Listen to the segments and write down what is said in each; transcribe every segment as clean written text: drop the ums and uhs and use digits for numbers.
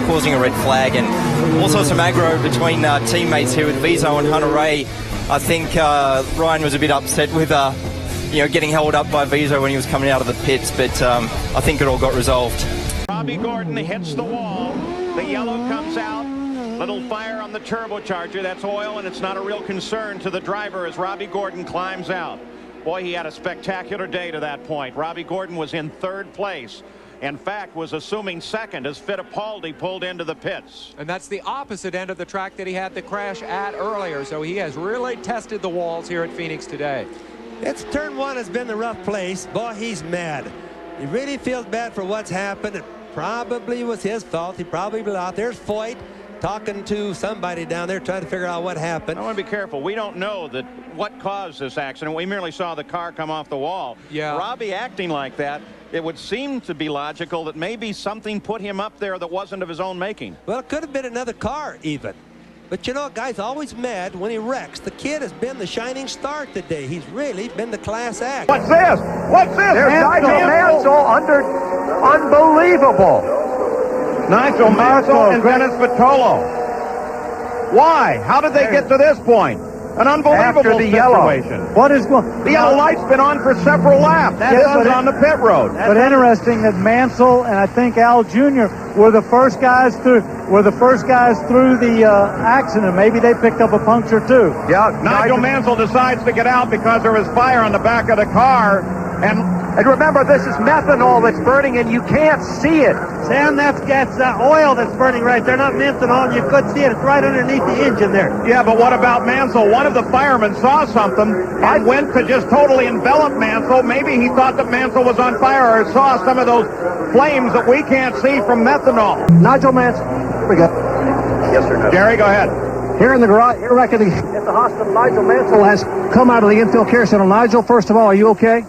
causing a red flag, and also some aggro between teammates here with Viso and Hunter-Reay. I think Ryan was a bit upset with getting held up by Viso when he was coming out of the pits, but I think it all got resolved. Robby Gordon hits the wall. The yellow comes out. Little fire on the turbocharger. That's oil, and it's not a real concern to the driver as Robby Gordon climbs out. Boy, he had a spectacular day to that point. Robby Gordon was in third place. In fact, was assuming second as Fittipaldi pulled into the pits. And that's the opposite end of the track that he had the crash at earlier. So he has really tested the walls here at Phoenix today. It's turn one has been the rough place. Boy, he's mad. He really feels bad for what's happened. It probably was his fault. He probably was out. There's Foyt talking to somebody down there trying to figure out what happened. I want to be careful. We don't know that what caused this accident. We merely saw the car come off the wall. Yeah. Robby acting like that, it would seem to be logical that maybe something put him up there that wasn't of his own making. Well, it could have been another car even. But you know, a guy's always mad when he wrecks. The kid has been the shining star today. He's really been the class act. What's this? What's this? There's Nigel Mansell under. Unbelievable. Nigel Mansell and Dennis Vitolo. Why? How did they get to this point? An unbelievable situation. Yellow. What is going? The yellow light's been on for several laps. This is on the pit road. But interesting that Mansell and I think Al Jr. were the first guys through. The accident. Maybe they picked up a puncture too. Yeah. Nigel Mansell decides to get out because there was fire on the back of the car, and remember, this is methanol that's burning, and you can't see it. Sam, that's oil that's burning right there, not methanol. You could see it. It's right underneath the engine there. Yeah, but what about Mansell? One of the firemen saw something and went to just totally envelop Mansell. Maybe he thought that Mansell was on fire or saw some of those flames that we can't see from methanol. Nigel Mansell. Here we go. Yes, sir. Jerry, go ahead. Here in the garage, here at the hospital, Nigel Mansell has come out of the infield care center. Nigel, first of all, are you okay?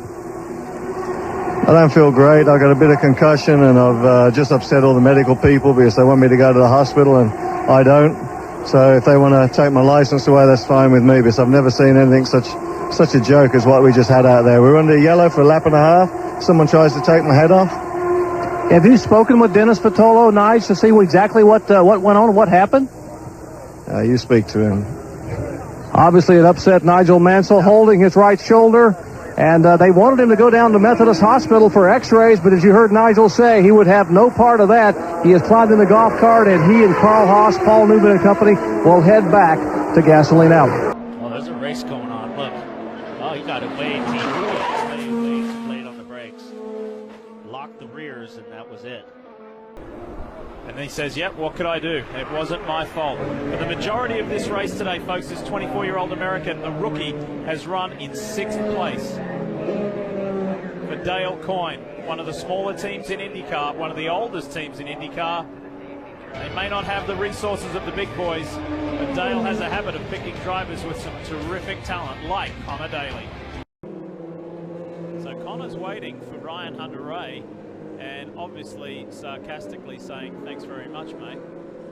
I don't feel great. I got a bit of concussion, and I've just upset all the medical people because they want me to go to the hospital, and I don't. So if they want to take my license away, that's fine with me, because I've never seen anything such a joke as what we just had out there. We were under yellow for a lap and a half. Someone tries to take my head off. Have you spoken with Dennis Vitolo, Nige, to see exactly what went on, what happened? You speak to him. Obviously, it upset Nigel Mansell, holding his right shoulder. And they wanted him to go down to Methodist Hospital for x-rays, but as you heard Nigel say, he would have no part of that. He has climbed in the golf cart, and he and Carl Haas, Paul Newman and company will head back to Gasoline Alley. Oh, there's a race going on. Look. Oh, he got it way late on the brakes. Locked the rears, and that was it. And then he says, yep, what could I do? It wasn't my fault. But the majority of this race today, folks, this 24-year-old American, a rookie, has run in 6th place. For Dale Coyne, one of the smaller teams in IndyCar, one of the oldest teams in IndyCar. They may not have the resources of the big boys, but Dale has a habit of picking drivers with some terrific talent, like Connor Daly. So Connor's waiting for Ryan Hunter-Reay, and obviously sarcastically saying, thanks very much, mate.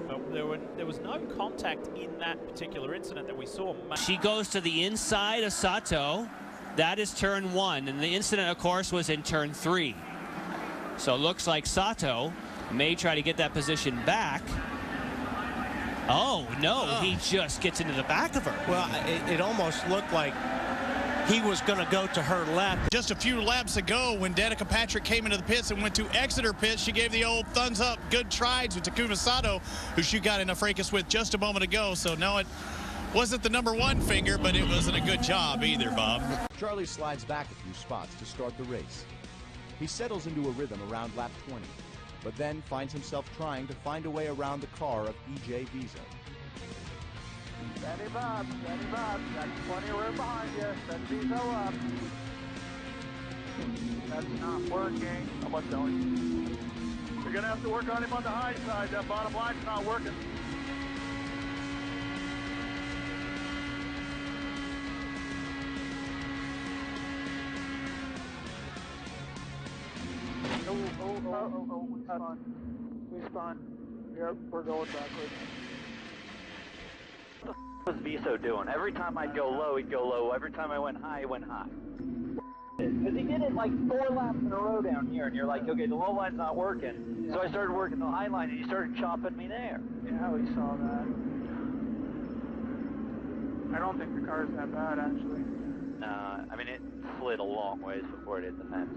But there was no contact in that particular incident that we saw. She goes to the inside of Sato. That is turn 1, and the incident, of course, was in turn 3. So it looks like Sato may try to get that position back. Oh, no, he just gets into the back of her. Well, it almost looked like he was going to go to her left. Just a few laps ago, when Danica Patrick came into the pits and went to exit her pits, she gave the old thumbs up, good try to Takuma Sato, who she got in a fracas with just a moment ago. So no, it wasn't the #1 finger, but it wasn't a good job either, Bob. Charlie slides back a few spots to start the race. He settles into a rhythm around lap 20, but then finds himself trying to find a way around the car of EJ Viso. Steady Bob, got plenty of room behind you. Set Viso up. That's not working. How much going? You're going to have to work on him on the high side. That bottom line's not working. We spun. Yep, we're going backwards. What was Viso doing? Every time I'd go low, he'd go low. Every time I went high, he went high. Because he did it like 4 laps in a row down here, and you're like, okay, the low line's not working. So I started working the high line, and he started chopping me there. Yeah, we saw that. I don't think the car's that bad, actually. I mean, it slid a long ways before it hit the fence.